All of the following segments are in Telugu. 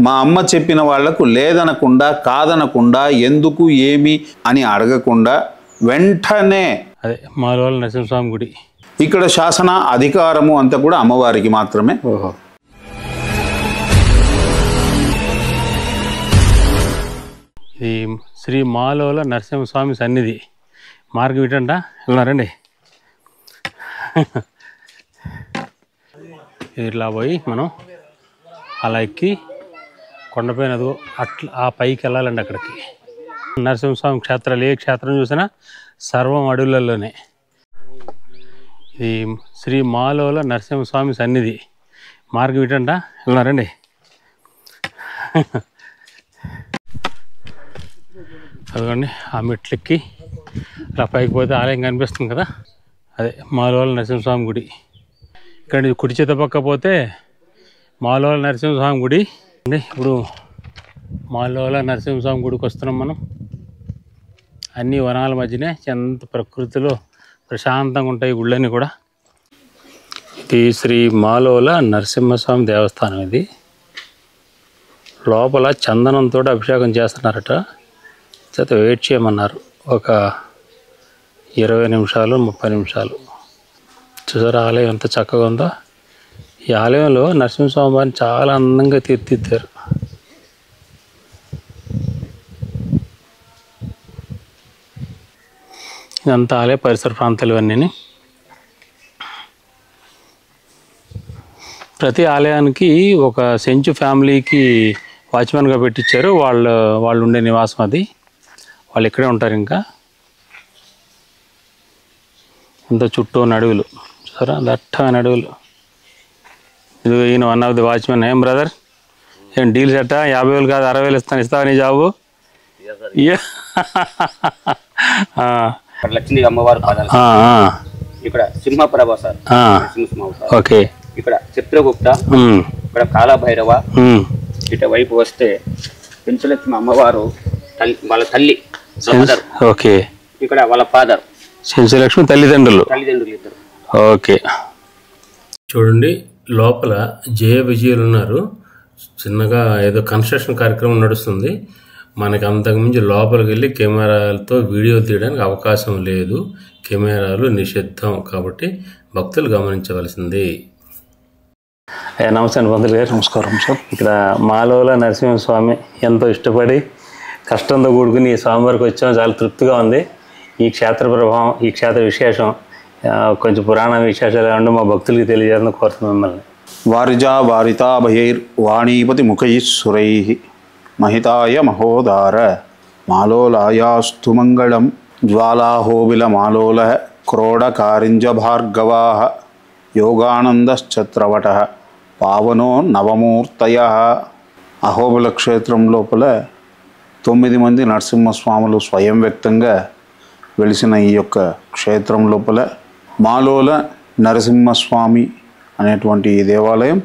మా అమ్మ చెప్పిన వాళ్లకు లేదనకుండా కాదనకుండా ఎందుకు ఏమి అని అడగకుండా వెంటనే అదే మాలోల నరసింహస్వామి గుడి. ఇక్కడ శాసన అధికారము అంతా కూడా అమ్మవారికి మాత్రమే. ఓహో. ఇది శ్రీ మాలోల నరసింహస్వామి సన్నిధి. మార్గం ఇటంట వెళ్ళారండి. ఇట్లా పోయి మనం అలా ఎక్కి కొండపైన అట్లా ఆ పైకి వెళ్ళాలండి. అక్కడికి నరసింహస్వామి క్షేత్రాలు ఏ క్షేత్రం చూసినా సర్వం అడవులలోనే. ఇది శ్రీ మాలోల నరసింహస్వామి సన్నిధి. మార్గం ఇటంట వెళ్ళారండి. అదిగోండి ఆ మెట్లెక్కి అలా పైకి పోతే ఆలయం కనిపిస్తుంది కదా, అదే మాలోల నరసింహస్వామి గుడి. ఇక్కడ కుడి చేత పక్క పోతే మాలోల నరసింహస్వామి గుడి అండి. ఇప్పుడు మాలోల నరసింహస్వామి గుడికి వస్తున్నాం మనం. అన్ని వనాల మధ్యనే ఎంత ప్రకృతిలో ప్రశాంతంగా ఉంటాయి గుళ్ళన్నీ కూడా. ఇది శ్రీ మాలోల నరసింహస్వామి దేవస్థానం. ఇది లోపల చందనంతో అభిషేకం చేస్తున్నారట. చేత వెయిట్ చేయమన్నారు ఒక 20 నిమిషాలు 30 నిమిషాలు. చూసారా ఆలయం ఎంత చక్కగా ఉందో. ఈ ఆలయంలో నరసింహస్వామి వారిని చాలా అందంగా తీర్చిదిద్దారు. ఇదంతా ఆలయ పరిసర ప్రాంతాలు ఇవన్నీ. ప్రతి ఆలయానికి ఒక సెంచు ఫ్యామిలీకి వాచ్మెన్గా పెట్టించారు. వాళ్ళు ఉండే నివాసం అది. వాళ్ళు ఇక్కడే ఉంటారు. ఇంకా ఇంత చుట్టూ అడవులు చూసారా, దట్టమైన అడవులు. ఇది ఈయన వన్ ఆఫ్ ది వాచ్మెన్. ఏం బ్రదర్, ఏం డీల్ సెట్? 50,000 కాదు 60,000 ఇస్తాను, ఇస్తావా నీ జాబు? లక్ష్మీ అమ్మవారు ఇక్కడ సింహప్రభ సార్. ఓకే. ఇక్కడ చిత్రగుప్త, ఇక్కడ కాలభైరవ. ఇటు వైపు వస్తే పెంచలక్ష్మి అమ్మవారు వాళ్ళ తల్లి. ఓకే. ఇక్కడ వాళ్ళ ఫాదర్ పెంచలక్ష్మి తల్లిదండ్రులు ఇద్దరు. ఓకే. చూడండి లోపల జయ విజయులు ఉన్నారు. చిన్నగా ఏదో కన్స్ట్రక్షన్ కార్యక్రమం నడుస్తుంది. మనకి అంతకుమించి లోపలికి వెళ్ళి కెమెరాలతో వీడియోలు తీయడానికి అవకాశం లేదు. కెమెరాలు నిషిద్ధం కాబట్టి భక్తులు గమనించవలసింది. నమస్తే అండి పంతులు గారు. నమస్కారం సార్. ఇక్కడ మాలోల నరసింహస్వామి ఎంతో ఇష్టపడి కష్టంతో కూడుకుని ఈ స్వామివారికి వచ్చాం. చాలా తృప్తిగా ఉంది. ఈ క్షేత్ర ప్రభావం, ఈ క్షేత్ర విశేషం, కొంచెం పురాణ విశేషాలు ఏమంటే మా భక్తులకి తెలియజేయాలని కోరుతున్నాం మిమ్మల్ని. వారిజా వారితాభయైర్ వాణీపతి ముఖైః మహితాయ మహోదార మాలోలాయాస్తు మంగళం జ్వాలాహోబిల మాలోల క్రోడకారింజ భార్గవాః యోగానందశ్చత్రవటః పావనో నవమూర్తయ. అహోబిల క్షేత్రం లోపల 9 మంది నరసింహస్వాములు స్వయం వ్యక్తంగా వెలిసిన ఈ యొక్క క్షేత్రం లోపల మాలోల నరసింహస్వామి అనేటువంటి ఈ దేవాలయం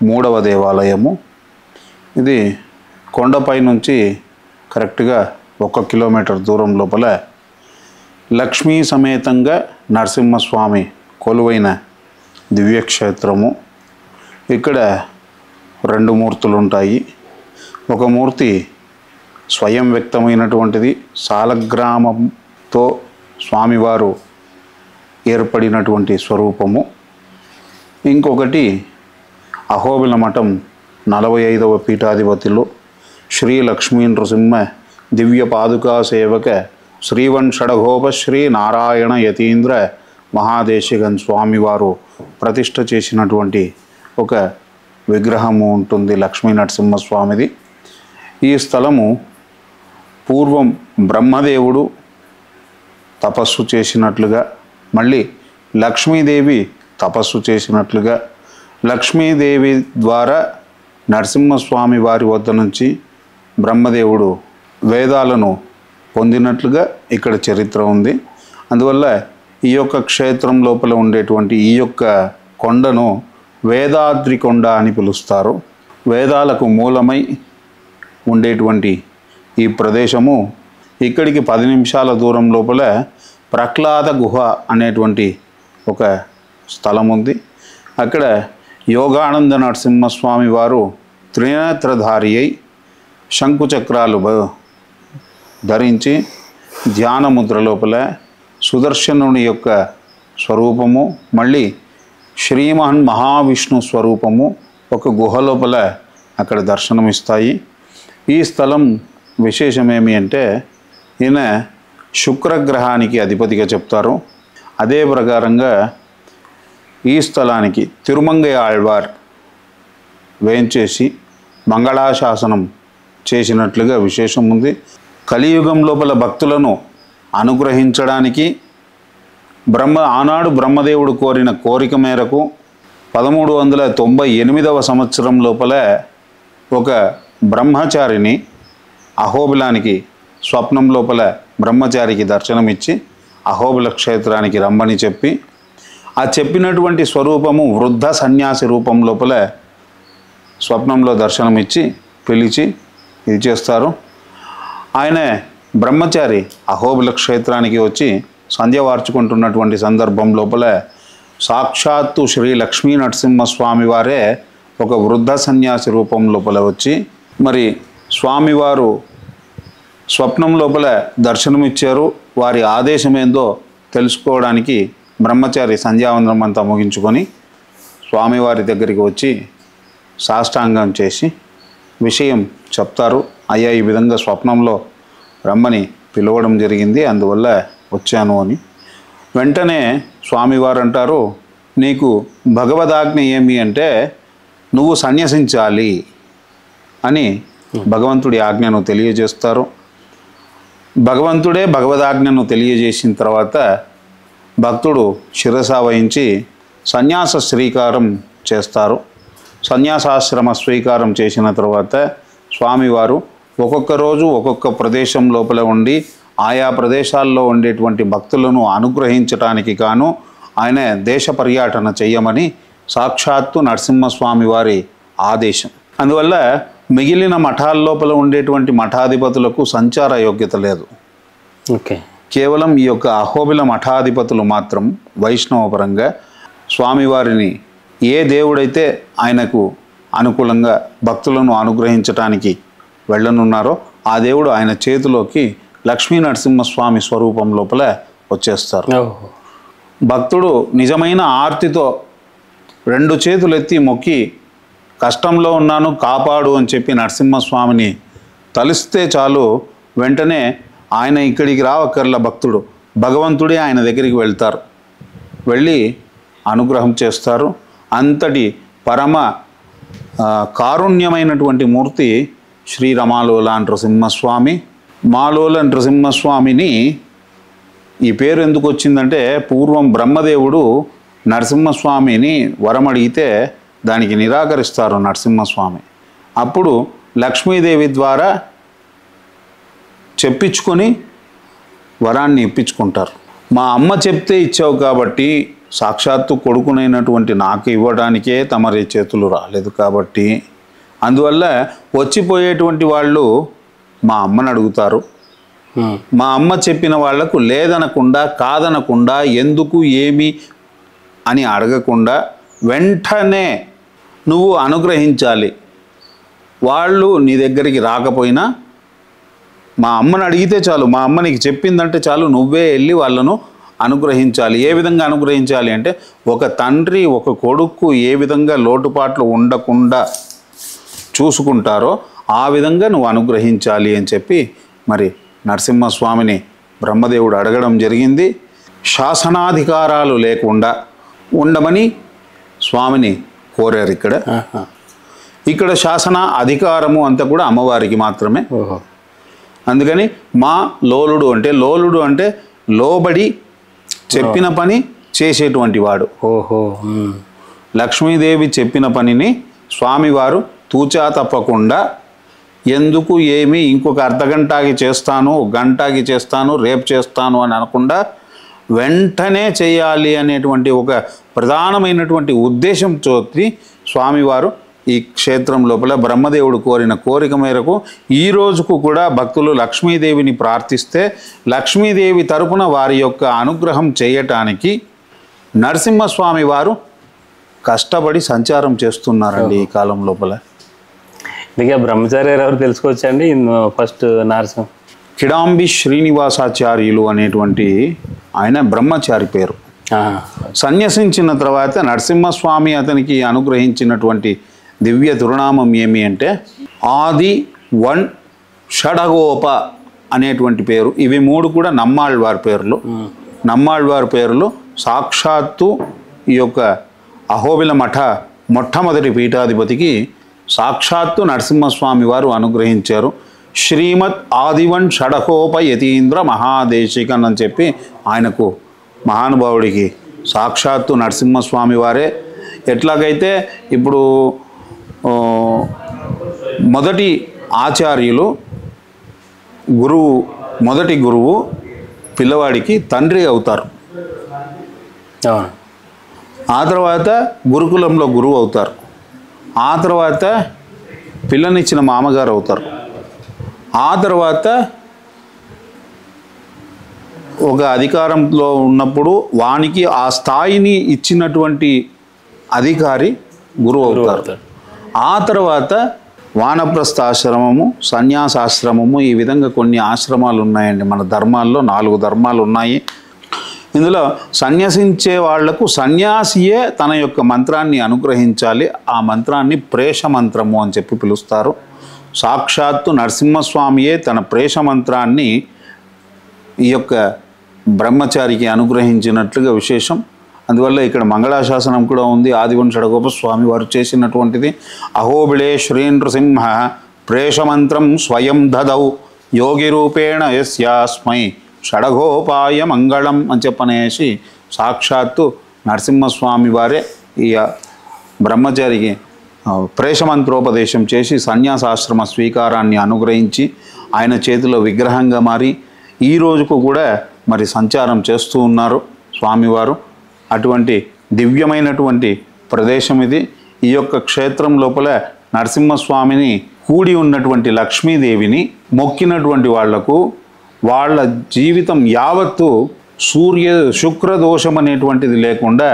3వ దేవాలయము. ఇది కొండపై నుంచి కరెక్ట్గా 1 కిలోమీటర్ దూరం లోపల లక్ష్మీ సమేతంగా నరసింహస్వామి కొలువైన దివ్యక్షేత్రము. ఇక్కడ 2 మూర్తులు ఉంటాయి. ఒక మూర్తి స్వయం వ్యక్తమైనటువంటిది, సాలగ్రామంతో స్వామివారు ఏర్పడినటువంటి స్వరూపము. ఇంకొకటి అహోబిల మఠం 45వ పీఠాధిపతిలో శ్రీ లక్ష్మీ నృసింహ దివ్య పాదుకా సేవక శ్రీవన్షడగోప శ్రీ నారాయణ యతీంద్ర మహాదేశిగన్ స్వామివారు ప్రతిష్ఠ చేసినటువంటి ఒక విగ్రహము ఉంటుంది లక్ష్మీ నరసింహస్వామిది. ఈ స్థలము పూర్వం బ్రహ్మదేవుడు తపస్సు చేసినట్లుగా, మళ్ళీ లక్ష్మీదేవి తపస్సు చేసినట్లుగా, లక్ష్మీదేవి ద్వారా నరసింహస్వామి వారి వద్ద నుంచి బ్రహ్మదేవుడు వేదాలను పొందినట్లుగా ఇక్కడ చరిత్ర ఉంది. అందువల్ల ఈ యొక్క క్షేత్రం లోపల ఉండేటువంటి ఈ యొక్క కొండను వేదాద్రి కొండ అని పిలుస్తారు. వేదాలకు మూలమై ఉండేటువంటి ఈ ప్రదేశము, ఇక్కడికి 10 నిమిషాల దూరం లోపల ప్రహ్లాద గుహ అనేటువంటి ఒక స్థలం ఉంది. అక్కడ యోగానంద నరసింహస్వామి వారు త్రినేత్రధారి అయి శంకుచక్రాలు ధరించి ధ్యానముద్ర లోపల సుదర్శనుని యొక్క స్వరూపము, మళ్ళీ శ్రీమహన్ మహావిష్ణు స్వరూపము ఒక గుహ లోపల అక్కడ దర్శనమిస్తాయి. ఈ స్థలం విశేషమేమి అంటే ఈయన శుక్రగ్రహానికి అధిపతిగా చెప్తారు. అదే ప్రకారంగా ఈ స్థలానికి తిరుమంగై ఆళ్వార్ వేంచేసి మంగళాశాసనం చేసినట్లుగా విశేషం ఉంది. కలియుగం లోపల భక్తులను అనుగ్రహించడానికి ఆనాడు బ్రహ్మదేవుడు కోరిన కోరిక మేరకు 1398వ సంవత్సరం లోపల ఒక బ్రహ్మచారిని అహోబిలానికి స్వప్నం లోపల బ్రహ్మచారికి దర్శనమిచ్చి అహోబిల క్షేత్రానికి రమ్మని చెప్పి, ఆ చెప్పినటువంటి స్వరూపము వృద్ధ సన్యాసి రూపం లోపల స్వప్నంలో దర్శనమిచ్చి పిలిచి ఇది చేస్తారు. ఆయన బ్రహ్మచారి అహోబిల క్షేత్రానికి వచ్చి సంధ్య వార్చుకుంటున్నటువంటి సందర్భం లోపల సాక్షాత్తు శ్రీ లక్ష్మీ నరసింహస్వామి వారే ఒక వృద్ధ సన్యాసి రూపం లోపల వచ్చి, మరి స్వామివారు స్వప్నం లోపల దర్శనమిచ్చారు. వారి ఆదేశం ఏందో తెలుసుకోవడానికి బ్రహ్మచారి సంధ్యావందనం అంతా ముగించుకొని స్వామివారి దగ్గరికి వచ్చి సాష్టాంగం చేసి విషయం చెప్తారు. అయ్యా, ఈ విధంగా స్వప్నంలో రమ్మని పిలవడం జరిగింది, అందువల్ల వచ్చాను అని. వెంటనే స్వామివారు అంటారు, నీకు భగవదాజ్ఞ ఏమి అంటే నువ్వు సన్యసించాలి అని భగవంతుడి ఆజ్ఞను తెలియజేస్తారు. భగవంతుడే భగవదాజ్ఞను తెలియజేసిన తర్వాత భక్తుడు శిరస వహించి సన్యాస స్వీకారం చేస్తారు. సన్యాసాశ్రమ స్వీకారం చేసిన తర్వాత స్వామివారు ఒక్కొక్క రోజు ఒక్కొక్క ప్రదేశం లోపల ఉండి ఆయా ప్రదేశాల్లో ఉండేటువంటి భక్తులను అనుగ్రహించటానికి గాను ఆయన దేశ పర్యటన చెయ్యమని సాక్షాత్తు నరసింహస్వామి వారి ఆదేశం. అందువల్ల మిగిలిన మఠాల లోపల ఉండేటువంటి మఠాధిపతులకు సంచార యోగ్యత లేదు. ఓకే, కేవలం ఈ యొక్క అహోబిల మఠాధిపతులు మాత్రం వైష్ణవపరంగా స్వామివారిని ఏ దేవుడైతే ఆయనకు అనుకూలంగా భక్తులను అనుగ్రహించటానికి వెళ్ళనున్నారో ఆ దేవుడు ఆయన చేతిలోకి లక్ష్మీ నరసింహస్వామి స్వరూపం లోపల వచ్చేస్తారు. భక్తుడు నిజమైన ఆర్తితో 2 చేతులు ఎత్తి మొక్కి కష్టంలో ఉన్నాను కాపాడు అని చెప్పి నరసింహస్వామిని తలిస్తే చాలు, వెంటనే ఆయన ఇక్కడికి రావక్కర్ల భక్తుడు భగవంతుడే ఆయన దగ్గరికి వెళ్తారు, వెళ్ళి అనుగ్రహం చేస్తారు. అంతటి పరమ కారుణ్యమైనటువంటి మూర్తి శ్రీ రమాలోల నృసింహస్వామి. మాలోల నృసింహస్వామిని ఈ పేరు ఎందుకు వచ్చిందంటే, పూర్వం బ్రహ్మదేవుడు నరసింహస్వామిని వరం అడిగితే దానికి నిరాకరిస్తారు నరసింహస్వామి. అప్పుడు లక్ష్మీదేవి ద్వారా చెప్పించుకొని వరాన్ని ఇప్పించుకుంటారు. మా అమ్మ చెప్తే ఇచ్చావు కాబట్టి, సాక్షాత్తు కొడుకునైనటువంటి నాకు ఇవ్వడానికే తమరి చేతులు రాలేదు కాబట్టి, అందువల్ల వచ్చిపోయేటువంటి వాళ్ళు మా అమ్మని అడుగుతారు. మా అమ్మ చెప్పిన వాళ్లకు లేదనకుండా కాదనకుండా ఎందుకు ఏమి అని అడగకుండా వెంటనే నువ్వు అనుగ్రహించాలి. వాళ్ళు నీ దగ్గరికి రాకపోయినా మా అమ్మని అడిగితే చాలు, మా అమ్మ నీకు చెప్పిందంటే చాలు, నువ్వే వెళ్ళి వాళ్ళను అనుగ్రహించాలి. ఏ విధంగా అనుగ్రహించాలి అంటే, ఒక తండ్రి ఒక కొడుకు ఏ విధంగా లోటుపాట్లు ఉండకుండా చూసుకుంటారో ఆ విధంగా నువ్వు అనుగ్రహించాలి అని చెప్పి మరి నరసింహస్వామిని బ్రహ్మదేవుడు అడగడం జరిగింది. శాసనాధికారాలు లేకుండా ఉండమని స్వామిని కోరారు. ఇక్కడ శాసన అధికారము అంతా కూడా అమ్మవారికి మాత్రమే. అందుకని మా లోలుడు అంటే లోబడి చెప్పిన పని చేసేటువంటి వాడు. లక్ష్మీదేవి చెప్పిన పనిని స్వామివారు తూచా తప్పకుండా ఎందుకు ఏమి ఇంకొక అర్ధగంటకి చేస్తాను, గంటకి చేస్తాను, రేపు చేస్తాను అని అనకుండా వెంటనే చేయాలి అనేటువంటి ఒక ప్రధానమైనటువంటి ఉద్దేశంతో స్వామివారు ఈ క్షేత్రం లోపల బ్రహ్మదేవుడు కోరిన కోరిక మేరకు ఈ రోజుకు కూడా భక్తులు లక్ష్మీదేవిని ప్రార్థిస్తే లక్ష్మీదేవి తరపున వారి యొక్క అనుగ్రహం చేయటానికి నరసింహస్వామి వారు కష్టపడి సంచారం చేస్తున్నారండి ఈ కాలం లోపల. అందుకే బ్రహ్మచారి ఎవరు తెలుసుకోవచ్చండి ఫస్ట్ నరసింహ? కిడాంబి శ్రీనివాసాచార్యులు అనేటువంటి ఆయన బ్రహ్మచారి పేరు. సన్యసించిన తర్వాత నరసింహస్వామి అతనికి అనుగ్రహించినటువంటి దివ్య దుర్నామం ఏమి అంటే ఆది వన్ షడగోప అనేటువంటి పేరు. ఇవి 3 కూడా నమ్మాళ్వారి పేర్లు. నమ్మాళ్వారి పేర్లు సాక్షాత్తు ఈ యొక్క అహోబిల మఠ మొట్టమొదటి పీఠాధిపతికి సాక్షాత్తు నరసింహస్వామి వారు అనుగ్రహించారు. శ్రీమద్ ఆదివన్ షడకోప యతీంద్ర మహాదేశికన్ అని చెప్పి ఆయనకు మహానుభావుడికి సాక్షాత్తు నరసింహస్వామి వారే. ఎట్లాగైతే ఇప్పుడు మొదటి ఆచార్యులు గురువు, మొదటి గురువు పిల్లవాడికి తండ్రి అవుతారు. ఆ తర్వాత గురుకులంలో గురువు అవుతారు. ఆ తర్వాత పిల్లనిచ్చిన మామగారు అవుతారు. ఆ తర్వాత ఒక అధికారంలో ఉన్నప్పుడు వానికి ఆ స్థాయిని ఇచ్చినటువంటి అధికారి గురువు అవుతారు. ఆ తర్వాత వానప్రస్థాశ్రమము, సన్యాసాశ్రమము, ఈ విధంగా కొన్ని ఆశ్రమాలు ఉన్నాయండి మన ధర్మాల్లో. 4 ధర్మాలు ఉన్నాయి. ఇందులో సన్యసించే వాళ్లకు సన్యాసియే తన యొక్క మంత్రాన్ని అనుగ్రహించాలి. ఆ మంత్రాన్ని ప్రేష మంత్రము అని చెప్పి పిలుస్తారు. సాక్షాత్తు నరసింహస్వామియే తన ప్రేష మంత్రాన్ని ఈ యొక్క బ్రహ్మచారికి అనుగ్రహించినట్లుగా విశేషం. అందువల్ల ఇక్కడ మంగళాశాసనం కూడా ఉంది. ఆదివన్ షడగోప స్వామి వారు చేసినటువంటిది. అహోబిళే శ్రీ నృసింహ ప్రేషమంత్రం స్వయం దదౌ యోగి రూపేణ యస్యాస్మై షడగోపాయ మంగళం అని చెప్పనేసి సాక్షాత్తు నరసింహస్వామి వారే ఈ బ్రహ్మచారికి ప్రేషమంత్రోపదేశం చేసి సన్యాసాశ్రమ స్వీకారాన్ని అనుగ్రహించి ఆయన చేతిలో విగ్రహంగా మారి ఈ రోజుకు కూడా మరి సంచారం చేస్తూ ఉన్నారు స్వామివారు. అటువంటి దివ్యమైనటువంటి ప్రదేశం ఇది. ఈ యొక్క క్షేత్రం లోపల నరసింహస్వామిని కూడి ఉన్నటువంటి లక్ష్మీదేవిని మొక్కినటువంటి వాళ్లకు వాళ్ళ జీవితం యావత్తు శుక్రదోషం అనేటువంటిది లేకుండా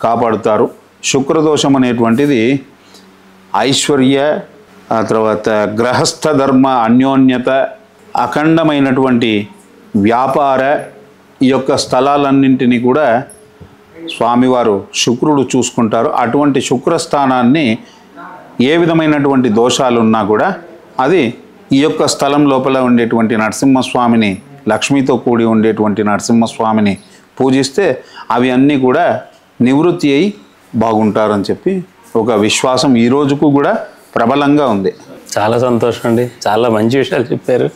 కాపాడుతారు. శుక్రదోషం అనేటువంటిది ఐశ్వర్య, ఆ తర్వాత గ్రహస్థ ధర్మ అన్యోన్యత, అఖండమైనటువంటి వ్యాపార, ఈ యొక్క స్థలాలన్నింటినీ కూడా స్వామివారు శుక్రుడు చూసుకుంటారు. అటువంటి శుక్రస్థానాన్ని ఏ విధమైనటువంటి దోషాలున్నా కూడా అది ఈ యొక్క స్థలం లోపల ఉండేటువంటి నరసింహస్వామిని, లక్ష్మితో కూడి ఉండేటువంటి నరసింహస్వామిని పూజిస్తే అవి అన్నీ కూడా నివృత్తి అయి బాగుంటారని చెప్పి ఒక విశ్వాసం ఈ రోజుకు కూడా ప్రబలంగా ఉంది. చాలా సంతోషం అండి. చాలా మంచి విషయాలు చెప్పారు.